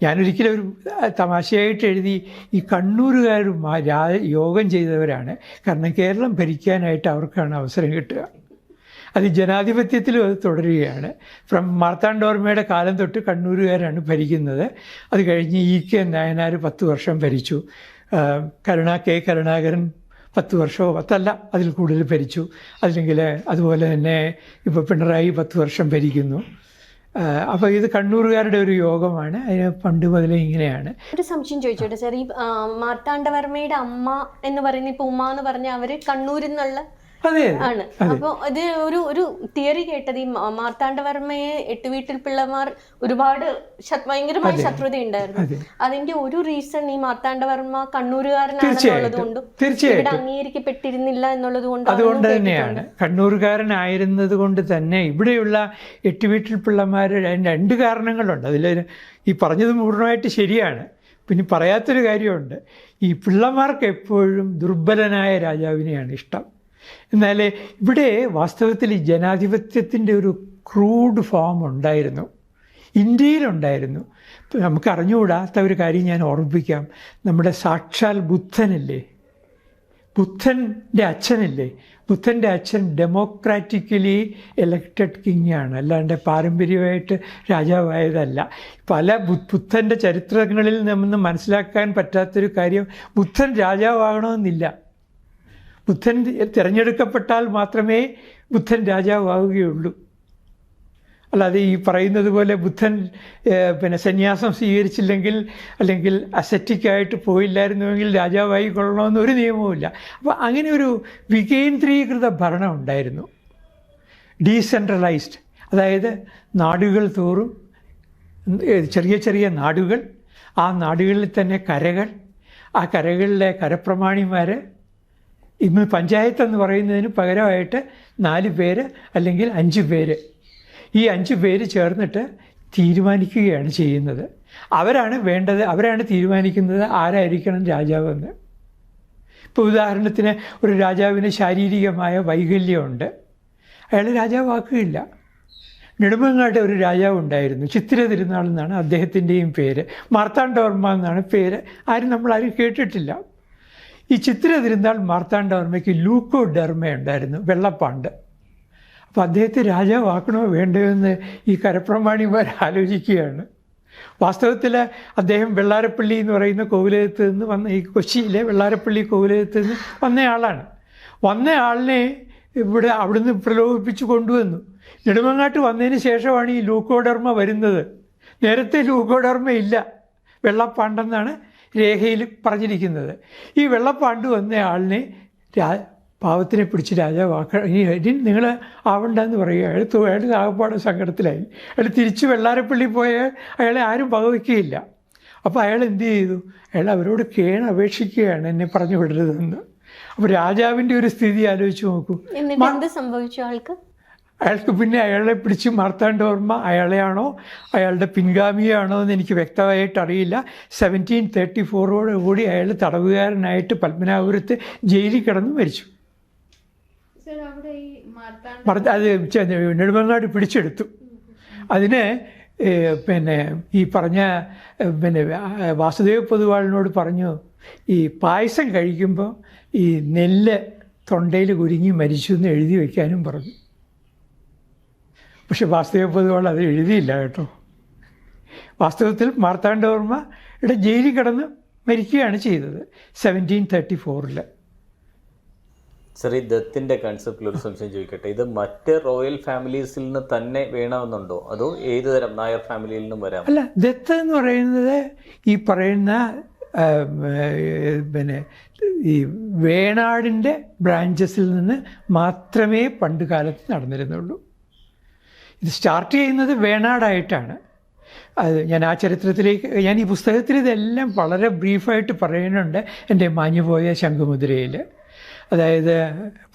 ഞാനൊരിക്കലും ഒരു തമാശയായിട്ട് എഴുതി, ഈ കണ്ണൂരുകാർ യോഗം ചെയ്തവരാണ്. കാരണം കേരളം ഭരിക്കാനായിട്ട് അവർക്കാണ് അവസരം കിട്ടുക. അത് ജനാധിപത്യത്തിലും അത് തുടരുകയാണ്. മാർത്താണ്ഡവർമ്മയുടെ കാലം തൊട്ട് കണ്ണൂരുകാരാണ് ഭരിക്കുന്നത്. അത് കഴിഞ്ഞ് E.K. നായനാർ 10 വർഷം ഭരിച്ചു. കരുണാകരൻ 10 വർഷമോ 10 അതിൽ കൂടുതൽ ഭരിച്ചു. അല്ലെങ്കിൽ അതുപോലെ തന്നെ ഇപ്പോൾ പിണറായി 10 വർഷം ഭരിക്കുന്നു. അപ്പോൾ ഇത് കണ്ണൂരുകാരുടെ ഒരു യോഗമാണ്. അതിന് പണ്ട് മുതലേ ഇങ്ങനെയാണ്. ഒരു സംശയം ചോദിച്ചോട്ടെ സാർ, ഈ മാർത്താണ്ഡവർമ്മയുടെ അമ്മ എന്ന് പറയുന്ന ഇപ്പൊ ഉമ്മ എന്ന് പറഞ്ഞ അവര് കണ്ണൂരിൽ നിന്നുള്ള ആണ്. അപ്പൊ ഇത് ഒരു തിയറി കേട്ടത്, ഈ മാർത്താണ്ഡവർമ്മയെ എട്ടുവീട്ടിൽ പിള്ളമാർ ഒരുപാട് ഭയങ്കരമായ ശത്രുത ഉണ്ടായിരുന്നു. അതിന്റെ ഒരു റീസൺ ഈ മാർത്താണ്ഡവർമ്മ കണ്ണൂരുകാരനാണെന്നുള്ളത് കൊണ്ടും ഇവിടെ അംഗീകരിക്കപ്പെട്ടിരുന്നില്ല എന്നുള്ളത് കൊണ്ടും അതുകൊണ്ട് തന്നെയാണ്. കണ്ണൂരുകാരനായിരുന്നത് കൊണ്ട് തന്നെ ഇവിടെയുള്ള എട്ടുവീട്ടിൽ പിള്ളമാർ 2 കാരണങ്ങളുണ്ട്. അതിൽ ഈ പറഞ്ഞത് പൂർണ്ണമായിട്ട് ശരിയാണ്. പിന്നെ പറയാത്തൊരു കാര്യമുണ്ട്. ഈ പിള്ളമാർക്ക് എപ്പോഴും ദുർബലനായ രാജാവിനെയാണ് ഇഷ്ടം. എന്നാൽ ഇവിടെ വാസ്തവത്തിൽ ഈ ജനാധിപത്യത്തിൻ്റെ ഒരു ക്രൂഡ് ഫോം ഉണ്ടായിരുന്നു, ഇന്ത്യയിലുണ്ടായിരുന്നു. നമുക്ക് അറിഞ്ഞുകൂടാത്ത ഒരു കാര്യം ഞാൻ ഓർമ്മിപ്പിക്കാം. നമ്മുടെ സാക്ഷാൽ ബുദ്ധനില്ലേ, ബുദ്ധൻ്റെ അച്ഛനില്ലേ, ബുദ്ധൻ്റെ അച്ഛൻ ഡെമോക്രാറ്റിക്കലി എലക്റ്റഡ് കിങ്ങാണ്, അല്ലാണ്ട് പാരമ്പര്യമായിട്ട് രാജാവായതല്ല. പല ബുദ്ധൻ്റെ ചരിത്രങ്ങളിൽ നിന്ന് മനസ്സിലാക്കാൻ പറ്റാത്തൊരു കാര്യം, ബുദ്ധൻ രാജാവാകണമെന്നില്ല. ബുദ്ധൻ തിരഞ്ഞെടുക്കപ്പെട്ടാൽ മാത്രമേ ബുദ്ധൻ രാജാവാവുകയുള്ളൂ. അല്ലാതെ ഈ പറയുന്നത് പോലെ ബുദ്ധൻ സന്യാസം സ്വീകരിച്ചില്ലെങ്കിൽ അല്ലെങ്കിൽ അസറ്റിക്കായിട്ട് പോയില്ലായിരുന്നുവെങ്കിൽ രാജാവായി കൊള്ളണമെന്നൊരു നിയമവുമില്ല. അപ്പോൾ അങ്ങനെ ഒരു വികേന്ദ്രീകൃത ഭരണം ഉണ്ടായിരുന്നു, ഡീസെൻട്രലൈസ്ഡ്. അതായത് നാടുകൾ തോറും ചെറിയ ചെറിയ നാടുകൾ, ആ നാടുകളിൽ തന്നെ കരകൾ, ആ കരകളിലെ കരപ്രമാണിമാർ. ഇന്ന് പഞ്ചായത്ത് എന്ന് പറയുന്നതിന് പകരമായിട്ട് 4 പേര് അല്ലെങ്കിൽ 5 പേര്, ഈ 5 പേര് ചേർന്നിട്ട് തീരുമാനിക്കുകയാണ് ചെയ്യുന്നത്. അവരാണ് വേണ്ടത്, അവരാണ് തീരുമാനിക്കുന്നത് ആരായിരിക്കണം രാജാവെന്ന്. ഇപ്പോൾ ഉദാഹരണത്തിന് ഒരു രാജാവിന് ശാരീരികമായ വൈകല്യമുണ്ട്, അയാൾ രാജാവാക്കുകയില്ല. നെടുമങ്ങാട് ഒരു രാജാവ് ഉണ്ടായിരുന്നു, ചിത്തിര തിരുനാൾ എന്നാണ് അദ്ദേഹത്തിൻ്റെയും പേര്, മാർത്താണ്ഡവർമ്മ എന്നാണ് പേര്. നമ്മളാരും കേട്ടിട്ടില്ല. ഈ ചിത്തിര തിരുനാൾ മാർത്താണ്ഡവർമ്മയ്ക്ക് ലൂക്കോഡെർമ ഉണ്ടായിരുന്നു, വെള്ളപ്പാണ്ട്. അപ്പോൾ അദ്ദേഹത്തെ രാജാവാക്കണോ വേണ്ടയോ എന്ന് ഈ കരപ്രമാണിമാർ ആലോചിക്കുകയാണ്. വാസ്തവത്തിൽ അദ്ദേഹം വെള്ളാരപ്പള്ളി എന്ന് പറയുന്ന കോവിലകത്ത് നിന്ന് വന്ന, ഈ കൊച്ചിയിലെ വെള്ളാരപ്പള്ളി കോവിലകത്ത് നിന്ന് വന്നയാളാണ്. വന്നയാളിനെ അവിടുന്ന് പ്രലോഭിപ്പിച്ച് കൊണ്ടുവന്നു. നെടുമങ്ങാട്ട് വന്നതിന് ശേഷമാണ് ഈ ലൂക്കോഡെർമ വരുന്നത്. നേരത്തെ ലൂക്കോഡെർമ ഇല്ല, വെള്ളപ്പാണ്ടെന്നാണ് രേഖയിൽ പറഞ്ഞിരിക്കുന്നത്. ഈ വെള്ളപ്പാണ്ട് വന്നയാളിനെ പാവത്തിനെ പിടിച്ച് രാജാവാക്കണം, ഇനി നിങ്ങൾ ആവണ്ടെന്ന് പറയുക. അയാൾ ആകപ്പാട് സങ്കടത്തിലായി. അയാൾ തിരിച്ച് വെള്ളാരപ്പള്ളി പോയാൽ അയാളെ ആരും വകവയ്ക്കുകയില്ല. അപ്പോൾ അയാൾ എന്ത് ചെയ്തു? അയാൾ അവരോട് അപേക്ഷിക്കുകയാണ് എന്നെ പറഞ്ഞു വിടരുതെന്ന്. അപ്പോൾ രാജാവിൻ്റെ ഒരു സ്ഥിതി ആലോചിച്ച് നോക്കൂ. എന്ത് സംഭവിച്ചു അയാൾക്ക്? പിന്നെ അയാളെ പിടിച്ച് മാർത്താണ്ഡവർമ്മ അയാളെയാണോ അയാളുടെ പിൻഗാമിയാണോ എന്ന് എനിക്ക് വ്യക്തമായിട്ട് അറിയില്ല. 1734 അയാൾ തടവുകാരനായിട്ട് പത്മനാഭപുരത്ത് ജയിലിൽ കിടന്ന് മരിച്ചു. അത് നെടുമങ്ങാട് പിടിച്ചെടുത്തു. അതിന് ഈ പറഞ്ഞ വാസുദേവ പൊതുവാളിനോട് പറഞ്ഞു, ഈ പായസം കഴിക്കുമ്പോൾ ഈ നെല്ല് തൊണ്ടയിൽ കുരുങ്ങി മരിച്ചു എന്ന് എഴുതി വയ്ക്കാനും പറഞ്ഞു. പക്ഷെ വാസുദേവ പൊതുവാൾ അത് എഴുതിയില്ല കേട്ടോ. വാസ്തവത്തിൽ മാർത്താണ്ഡവർമ്മയുടെ ജയിലിൽ കിടന്ന് മരിക്കുകയാണ് ചെയ്തത് 1734. സർ, ഈ ദത്തിൻ്റെ കൺസെപ്റ്റിൽ ഒരു സംശയം ചോദിക്കട്ടെ. ഇത് മറ്റ് റോയൽ ഫാമിലീസിൽ നിന്ന് തന്നെ വേണമെന്നുണ്ടോ, അതോ ഏത് തരം നായർ ഫാമിലിയിൽ നിന്നും വരാം? അല്ല, ദത്ത് എന്ന് പറയുന്നത് ഈ പറയുന്ന ഈ വേണാടിൻ്റെ ബ്രാഞ്ചസിൽ നിന്ന് മാത്രമേ പണ്ട് കാലത്ത് നടന്നിരുന്നുള്ളൂ. ഇത് സ്റ്റാർട്ട് ചെയ്യുന്നത് വേണാടായിട്ടാണ്. അത് ഞാൻ ആ ചരിത്രത്തിലേക്ക്, ഞാൻ ഈ പുസ്തകത്തിൽ ഇതെല്ലാം വളരെ ബ്രീഫായിട്ട് പറയുന്നുണ്ട്. എൻ്റെ മാഞ്ഞുപോയ ശംഖുമുദ്രയിൽ, അതായത്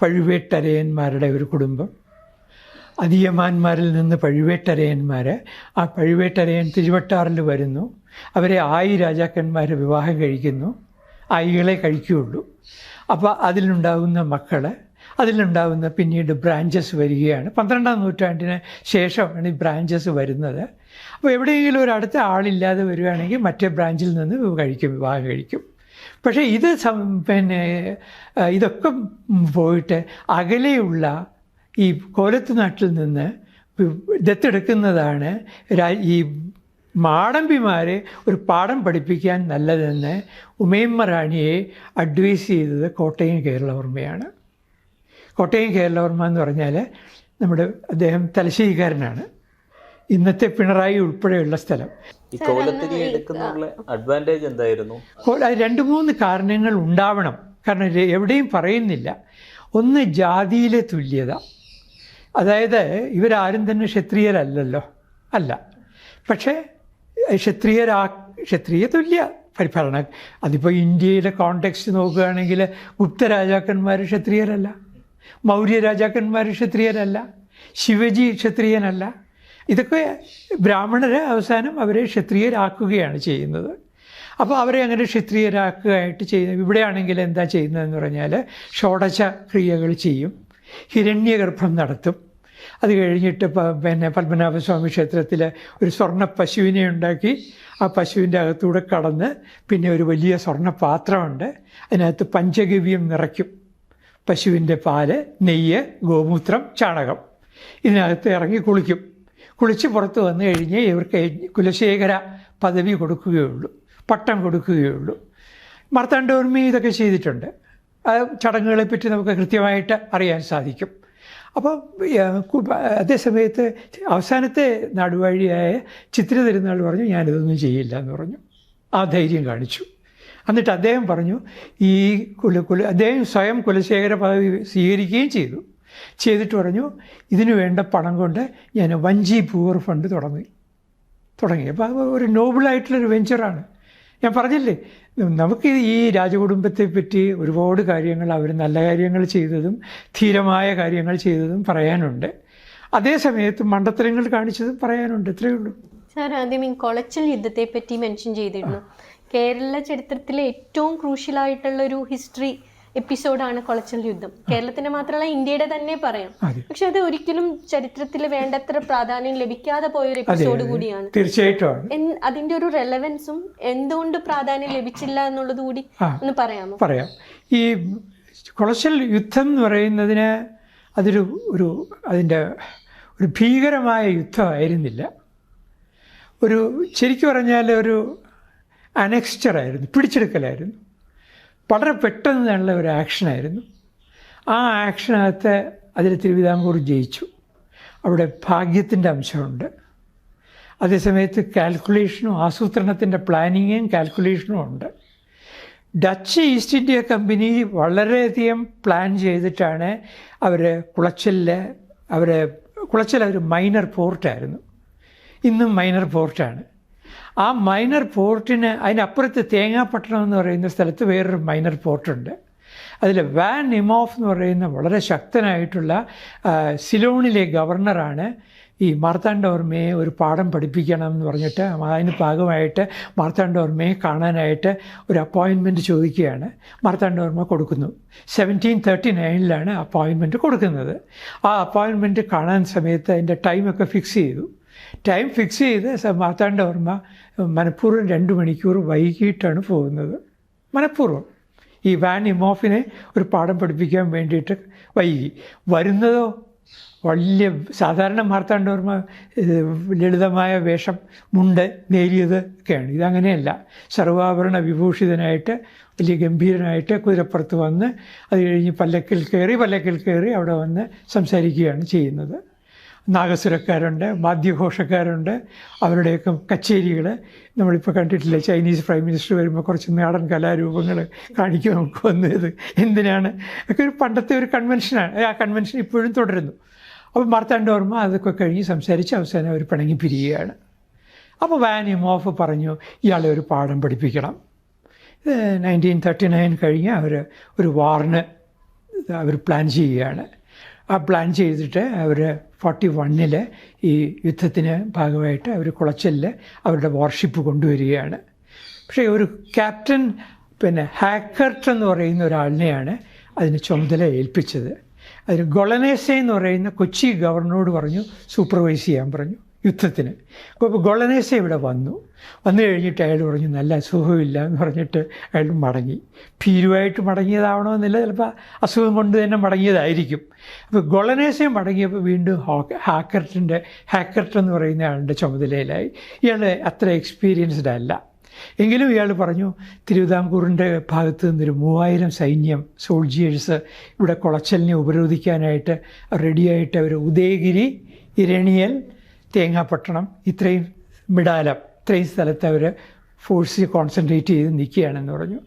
പഴുവേട്ടരയന്മാരുടെ ഒരു കുടുംബം, അധിയമാന്മാരിൽ നിന്ന് പഴുവേട്ടരയന്മാർ, ആ പഴുവേട്ടരയൻ തിരുവട്ടാറിൽ വരുന്നു, അവരെ 1000 രാജാക്കന്മാർ വിവാഹം കഴിക്കുന്നു, 1000 കഴിക്കുകയുള്ളൂ. അപ്പോൾ അതിലുണ്ടാകുന്ന മക്കൾ, അതിലുണ്ടാകുന്ന പിന്നീട് ബ്രാഞ്ചസ് വരികയാണ്. 12-ാം നൂറ്റാണ്ടിന് ശേഷമാണ് ഈ ബ്രാഞ്ചസ് വരുന്നത്. അപ്പോൾ എവിടെയെങ്കിലും ഒരു അടുത്ത ആളില്ലാതെ വരികയാണെങ്കിൽ മറ്റേ ബ്രാഞ്ചിൽ നിന്ന് വിവാഹം കഴിക്കും. പക്ഷേ ഇത് പിന്നെ ഇതൊക്കെ പോയിട്ട് അകലെയുള്ള ഈ കോലത്ത് നാട്ടിൽ നിന്ന് ദത്തെടുക്കുന്നതാണ് ഈ മാടമ്പിമാരെ ഒരു പാഠം പഠിപ്പിക്കാൻ നല്ലതെന്ന് ഉമയമ്മ റാണിയെ അഡ്വൈസ് ചെയ്തത് കോട്ടയം കേരളവർമ്മയാണ്. കോട്ടയം കേരളവർമ്മ എന്ന് പറഞ്ഞാൽ അദ്ദേഹം തലശ്ശേരിക്കാരനാണ്. ഇന്നത്തെ പിണറായി ഉൾപ്പെടെയുള്ള സ്ഥലം. ഈ കോലത്തിരി എടുക്കുന്നതിനുള്ള അഡ്വാൻറ്റേജ് എന്തായിരുന്നു? 2-3 കാരണങ്ങൾ ഉണ്ടാവണം. കാരണം എവിടെയും പറയുന്നില്ല. ഒന്ന്, ജാതിയിലെ തുല്യത. അതായത് ഇവരാരും തന്നെ ക്ഷത്രിയരല്ലല്ലോ, അല്ല. പക്ഷേ ക്ഷത്രിയ തുല്യ ഭരണം. അതിപ്പോൾ ഇന്ത്യയിലെ കോണ്ടെക്സ്റ്റ് നോക്കുകയാണെങ്കിൽ ഗുപ്ത രാജാക്കന്മാർ ക്ഷത്രിയരല്ല, മൗര്യ രാജാക്കന്മാർ ക്ഷത്രിയരല്ല, ശിവജി ക്ഷത്രിയനല്ല. ഇതൊക്കെ ബ്രാഹ്മണരെ അവസാനം അവരെ ക്ഷത്രിയരാക്കുകയാണ് ചെയ്യുന്നത്. അപ്പോൾ അവരെ അങ്ങനെ ക്ഷത്രിയരാക്കുകയായിട്ട് ചെയ്യുന്നത്. ഇവിടെയാണെങ്കിൽ എന്താ ചെയ്യുന്നതെന്ന് പറഞ്ഞാൽ ഷോഡശ ക്രിയകൾ ചെയ്യും, ഹിരണ്യഗർഭം നടത്തും. അത് കഴിഞ്ഞിട്ട് പിന്നെ പത്മനാഭസ്വാമി ക്ഷേത്രത്തിൽ ഒരു സ്വർണ്ണ പശുവിനെ ഉണ്ടാക്കി ആ പശുവിൻ്റെ അകത്തൂടെ കടന്ന് പിന്നെ ഒരു വലിയ സ്വർണ്ണ പാത്രമുണ്ട്, അതിനകത്ത് പഞ്ചഗവ്യം നിറയ്ക്കും. പശുവിൻ്റെ പാല്, നെയ്യ്, ഗോമൂത്രം, ചാണകം ഇതിനകത്ത് ഇറങ്ങി കുളിച്ച് പുറത്ത് വന്നു കഴിഞ്ഞ് ഇവർക്ക് കുലശേഖര പദവി കൊടുക്കുകയുള്ളൂ, പട്ടം കൊടുക്കുകയുള്ളൂ. മാർത്താണ്ഡവർമ്മ ഇതൊക്കെ ചെയ്തിട്ടുണ്ട്. ആ ചടങ്ങുകളെപ്പറ്റി നമുക്ക് കൃത്യമായിട്ട് അറിയാൻ സാധിക്കും. അപ്പോൾ അതേസമയത്ത് അവസാനത്തെ നാടുവാഴിയായ ചിത്ര തിരുനാൾ പറഞ്ഞു ഞാനിതൊന്നും ചെയ്യില്ല എന്ന് പറഞ്ഞു. ആ ധൈര്യം കാണിച്ചു. എന്നിട്ട് അദ്ദേഹം പറഞ്ഞു അദ്ദേഹം സ്വയം കുലശേഖര പദവി സ്വീകരിക്കുകയും ചെയ്തിട്ട് പറഞ്ഞു ഇതിനു വേണ്ട പണം കൊണ്ട് ഞാൻ വഞ്ചി പൂവർ ഫണ്ട് തുടങ്ങി. അപ്പോൾ ഒരു നോബിളായിട്ടുള്ളൊരു വെഞ്ചറാണ്. ഞാൻ പറഞ്ഞില്ലേ, നമുക്ക് ഈ രാജകുടുംബത്തെ പറ്റി ഒരുപാട് കാര്യങ്ങൾ, അവർ നല്ല കാര്യങ്ങൾ ചെയ്തതും ധീരമായ കാര്യങ്ങൾ ചെയ്തതും പറയാനുണ്ട്. അതേ സമയത്ത് മണ്ടത്തരങ്ങൾ കാണിച്ചതും പറയാനുണ്ട്. ഇത്രയേ ഉള്ളൂ. സാർ ആദ്യം ഈ കൊളച്ചൽ യുദ്ധത്തെ പറ്റി മെൻഷൻ ചെയ്തിരുന്നു. കേരള ചരിത്രത്തിലെ ഏറ്റവും ക്രൂഷ്യലായിട്ടുള്ളൊരു ഹിസ്റ്ററി എപ്പിസോഡാണ് കൊളച്ചൽ യുദ്ധം. കേരളത്തിന്റെ മാത്രമല്ല ഇന്ത്യയുടെ തന്നെ പറയാം. പക്ഷെ അത് ഒരിക്കലും ചരിത്രത്തിൽ വേണ്ടത്ര പ്രാധാന്യം ലഭിക്കാതെ പോയൊരു എപ്പിസോഡ് കൂടിയാണ്. തീർച്ചയായിട്ടും അതിന്റെ ഒരു റെലവൻസും എന്തുകൊണ്ട് പ്രാധാന്യം ലഭിച്ചില്ല എന്നുള്ളത് കൂടി ഒന്ന് പറയാമോ? പറയാം. ഈ കൊളച്ചൽ യുദ്ധം എന്ന് പറയുന്നതിന് അതിൻ്റെ ഒരു ഭീകരമായ യുദ്ധമായിരുന്നില്ല. ശരിക്കും പറഞ്ഞാൽ ഒരു അനെക്സ്റ്ററായിരുന്നു, പിടിച്ചെടുക്കലായിരുന്നു. വളരെ പെട്ടെന്നുള്ള ഒരു ആക്ഷനായിരുന്നു. ആ ആക്ഷനകത്ത് അതിൽ തിരുവിതാംകൂർ ജയിച്ചു. അവിടെ ഭാഗ്യത്തിൻ്റെ അംശമുണ്ട്. അതേസമയത്ത് കാൽക്കുലേഷനും ആസൂത്രണത്തിൻ്റെ പ്ലാനിങ്ങും കാൽക്കുലേഷനും ഉണ്ട്. ഡച്ച് ഈസ്റ്റ് ഇന്ത്യ കമ്പനി വളരെയധികം പ്ലാൻ ചെയ്തിട്ടാണ് കുളച്ചൽ ഒരു മൈനർ പോർട്ടായിരുന്നു, ഇന്നും മൈനർ പോർട്ടാണ്. ആ മൈനർ പോർട്ടിന് അതിനപ്പുറത്ത് തേങ്ങാപ്പട്ടണം എന്ന് പറയുന്ന സ്ഥലത്ത് വേറൊരു മൈനർ പോർട്ടുണ്ട്. അതിൽ വാൻ നിമോഫ് എന്ന് പറയുന്ന വളരെ ശക്തനായിട്ടുള്ള സിലോണിലെ ഗവർണറാണ് ഈ മാർത്താണ്ഡവർമ്മയെ ഒരു പാഠം പഠിപ്പിക്കണം എന്ന് പറഞ്ഞിട്ട് അതിന് ഭാഗമായിട്ട് മാർത്താണ്ഡവർമ്മയെ കാണാനായിട്ട് ഒരു അപ്പോയിൻമെൻറ്റ് ചോദിക്കുകയാണ്. മാർത്താണ്ഡവർമ്മ കൊടുക്കുന്നു. 1739 അപ്പോയിൻമെൻറ്റ് കൊടുക്കുന്നത്. ആ അപ്പോയിൻമെൻറ്റ് കാണാൻ സമയത്ത് അതിൻ്റെ ടൈമൊക്കെ ഫിക്സ് ചെയ്തു. മാർത്താണ്ഡവർമ്മ മനഃപൂർവ്വം 2 മണിക്കൂർ വൈകിട്ടാണ് പോകുന്നത്. മനഃപൂർവ്വം ഈ വാൻ ഇമോഫിനെ ഒരു പാഠം പഠിപ്പിക്കാൻ വേണ്ടിയിട്ട് വൈകി. വരുന്നതോ സാധാരണ മാർത്താണ്ഡവർമ്മ ലളിതമായ വേഷം, മുണ്ട്, നേരിയത് ഒക്കെയാണ്. ഇതങ്ങനെയല്ല. സർവാഭരണ വിഭൂഷിതനായിട്ട് വലിയ ഗംഭീരനായിട്ട് കുതിരപ്പുറത്ത് വന്ന് അത് കഴിഞ്ഞ് പല്ലക്കിൽ കയറി അവിടെ വന്ന് സംസാരിക്കുകയാണ് ചെയ്യുന്നത്. നാഗസുരക്കാരുണ്ട്, വാദ്യഘോഷക്കാരുണ്ട്, അവരുടെയൊക്കെ കച്ചേരികൾ നമ്മളിപ്പോൾ കണ്ടിട്ടില്ലേ. ചൈനീസ് പ്രൈം മിനിസ്റ്റർ വരുമ്പോൾ കുറച്ച് നാടൻ കലാരൂപങ്ങൾ കാണിക്കും നമുക്ക് വന്നത്. എന്തിനാണ് ഒക്കെ ഒരു പണ്ടത്തെ ഒരു കൺവെൻഷനാണ്. ആ കൺവെൻഷൻ ഇപ്പോഴും തുടരുന്നു. അപ്പോൾ മാർത്താണ്ഡവർമ്മ അതൊക്കെ കഴിഞ്ഞ് സംസാരിച്ച് അവസാനം അവർ പിണങ്ങി പിരിയുകയാണ്. അപ്പോൾ വാൻ ഇമോഫ് പറഞ്ഞു ഇയാളെ ഒരു പാഠം പഠിപ്പിക്കണം. 1939 കഴിഞ്ഞ് ഒരു വാറിന് അവർ പ്ലാൻ ചെയ്യുകയാണ്. ആ പ്ലാൻ ചെയ്തിട്ട് അവർ 41 ഈ യുദ്ധത്തിന് ഭാഗമായിട്ട് അവർ കുളച്ചലിൽ അവരുടെ വാർഷിപ്പ് കൊണ്ടുവരികയാണ്. പക്ഷേ ഒരു ക്യാപ്റ്റൻ ഹാക്കർട്ട് എന്ന് പറയുന്ന ഒരാളിനെയാണ് അതിന് ചുമതല ഏൽപ്പിച്ചത്. അതിന് ഗൊളനേസെ എന്ന് പറയുന്ന കൊച്ചി ഗവർണറോട് പറഞ്ഞു സൂപ്പർവൈസ് ചെയ്യാൻ പറഞ്ഞു. യുദ്ധത്തിന്. അപ്പോൾ ഗോളനേസ ഇവിടെ വന്നു കഴിഞ്ഞിട്ട് അയാൾ പറഞ്ഞു നല്ല സുഖമില്ല എന്ന് പറഞ്ഞിട്ട് അയാൾ മടങ്ങി. ഭീരുവായിട്ട് മടങ്ങിയതാവണമെന്നില്ല, ചിലപ്പോൾ അസുഖം കൊണ്ട് തന്നെ മടങ്ങിയതായിരിക്കും. അപ്പോൾ ഗോളനേസയും മടങ്ങിയപ്പോൾ വീണ്ടും ഹാക്കർട്ട് എന്ന് പറയുന്ന ആളുടെ ചുമതലയിലായി. ഇയാൾ അത്ര എക്സ്പീരിയൻസ്ഡ് അല്ല. എങ്കിലും ഇയാൾ പറഞ്ഞു തിരുവിതാംകൂറിൻ്റെ ഭാഗത്ത് നിന്നൊരു 3000 സൈന്യം സോൾജിയേഴ്സ് ഇവിടെ കുളച്ചലിനെ ഉപരോധിക്കാനായിട്ട് റെഡിയായിട്ട് അവർ ഉദയഗിരി, ഇരണിയൽ, തേങ്ങാപ്പട്ടണം, ഇത്രയും മിടാലം, ഇത്രയും സ്ഥലത്ത് അവർ ഫോഴ്സ് കോൺസെൻട്രേറ്റ് ചെയ്ത് നിൽക്കുകയാണെന്ന് പറഞ്ഞു.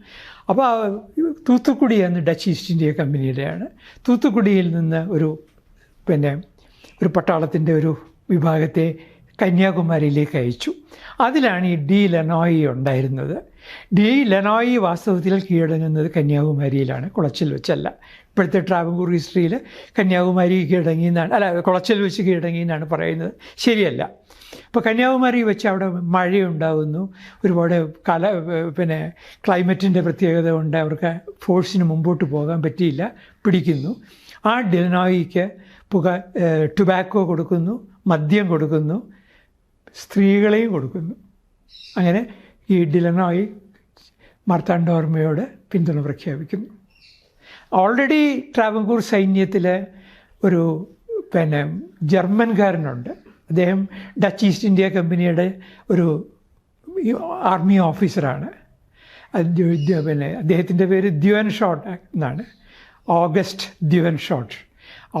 അപ്പോൾ തൂത്തുക്കുടി എന്ന് ഡച്ച് ഈസ്റ്റ് ഇന്ത്യ കമ്പനിയുടെയാണ്. തൂത്തുക്കുടിയിൽ നിന്ന് ഒരു പട്ടാളത്തിൻ്റെ ഒരു വിഭാഗത്തെ കന്യാകുമാരിയിലേക്ക് അയച്ചു. അതിലാണ് ഈ ഡി ലെനോയി ഉണ്ടായിരുന്നത്. ഡി ലെനോയി വാസ്തവത്തിൽ കീഴടങ്ങുന്നത് കന്യാകുമാരിയിലാണ്, കുളച്ചിൽ വെച്ചല്ല. ഇപ്പോഴത്തെ ട്രാവൻകൂർ ഹിസ്റ്ററിയിൽ കന്യാകുമാരി കീഴടങ്ങിയെന്നാണ്, അല്ല കുളച്ചിൽ വെച്ച് കീഴടങ്ങിയെന്നാണ് പറയുന്നത്. ശരിയല്ല. അപ്പോൾ കന്യാകുമാരി വെച്ച് അവിടെ മഴയുണ്ടാകുന്നു, ഒരുപാട് ക്ലൈമറ്റിൻ്റെ പ്രത്യേകത കൊണ്ട് അവർക്ക് ഫോഴ്സിന് മുമ്പോട്ട് പോകാൻ പറ്റിയില്ല, പിടിക്കുന്നു. ആ ലെനോയിക്ക് ടുബാക്കോ കൊടുക്കുന്നു, മദ്യം കൊടുക്കുന്നു, സ്ത്രീകളെയും കൊടുക്കുന്നു. അങ്ങനെ ഈ ലെനോയി മാർത്താണ്ഡവർമ്മയോട് പിന്തുണ പ്രഖ്യാപിക്കുന്നു. ഓൾറെഡി ട്രാവൻകൂർ സൈന്യത്തിൽ ഒരു ജർമ്മൻകാരനുണ്ട്. അദ്ദേഹം ഡച്ച് ഈസ്റ്റ് ഇന്ത്യ കമ്പനിയുടെ ഒരു ആർമി ഓഫീസറാണ്. അദ്ദേഹത്തിൻ്റെ പേര് ദ്യുവൻഷോട്ട് എന്നാണ്, ഓഗസ്റ്റ് ദ്യുവൻഷോട്ട്.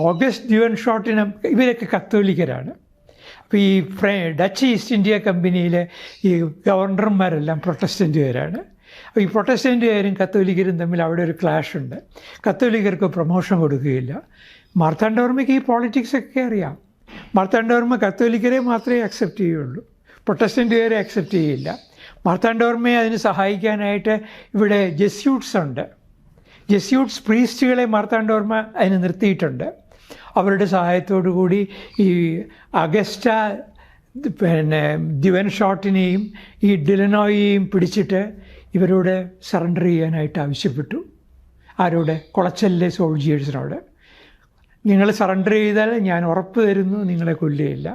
ഓഗസ്റ്റ് ദ്യുവൻഷോട്ടിന് ഇവരൊക്കെ കത്തോലിക്കരാണ്. അപ്പോൾ ഈ ഡച്ച് ഈസ്റ്റ് ഇന്ത്യ കമ്പനിയിലെ ഈ ഗവർണർമാരെല്ലാം പ്രൊട്ടസ്റ്റൻറ്റുകാരാണ്. അപ്പോൾ ഈ പ്രൊട്ടസ്റ്റൻറ്റുകാരും കത്തോലിക്കരും തമ്മിൽ അവിടെ ഒരു ക്ലാഷ് ഉണ്ട്. കത്തോലിക്കർക്ക് പ്രൊമോഷൻ കൊടുക്കുകയില്ല. മാർത്താണ്ഡവർമ്മയ്ക്ക് ഈ പോളിറ്റിക്സൊക്കെ അറിയാം. മാർത്താണ്ഡവർമ്മ കത്തോലിക്കരെ മാത്രമേ അക്സെപ്റ്റ് ചെയ്യുള്ളൂ, പ്രൊട്ടസ്റ്റൻറ്റുകാരെ അക്സെപ്റ്റ് ചെയ്യില്ല. മാർത്താണ്ഡവർമ്മയെ അതിന് സഹായിക്കാനായിട്ട് ഇവിടെ ജെസ്യൂട്ട്സ് ഉണ്ട്. ജെസ്യൂട്ട്സ് പ്രീസ്റ്റുകളെ മാർത്താണ്ഡവർമ്മ അതിന് നിർത്തിയിട്ടുണ്ട്. അവരുടെ സഹായത്തോടു കൂടി ഈ അഗസ്റ്റ ദ്യുവൻഷോട്ടിനെയും ഈ ഡിലനോയിയെയും പിടിച്ചിട്ട് ഇവരോട് സറണ്ടർ ചെയ്യാനായിട്ട് ആവശ്യപ്പെട്ടു. ആരോട്? കുളച്ചലിലെ സോൾജിയേഴ്സിനോട്. നിങ്ങൾ സറണ്ടർ ചെയ്താൽ ഞാൻ ഉറപ്പ് തരുന്നു നിങ്ങളെ കൊല്ലുകയില്ല,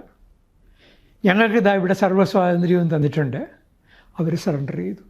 ഞങ്ങൾക്ക് ഇതാ ഇവിടെ സർവ്വസ്വാതന്ത്ര്യവും തന്നിട്ടുണ്ട്. അവർ സറണ്ടർ ചെയ്തു.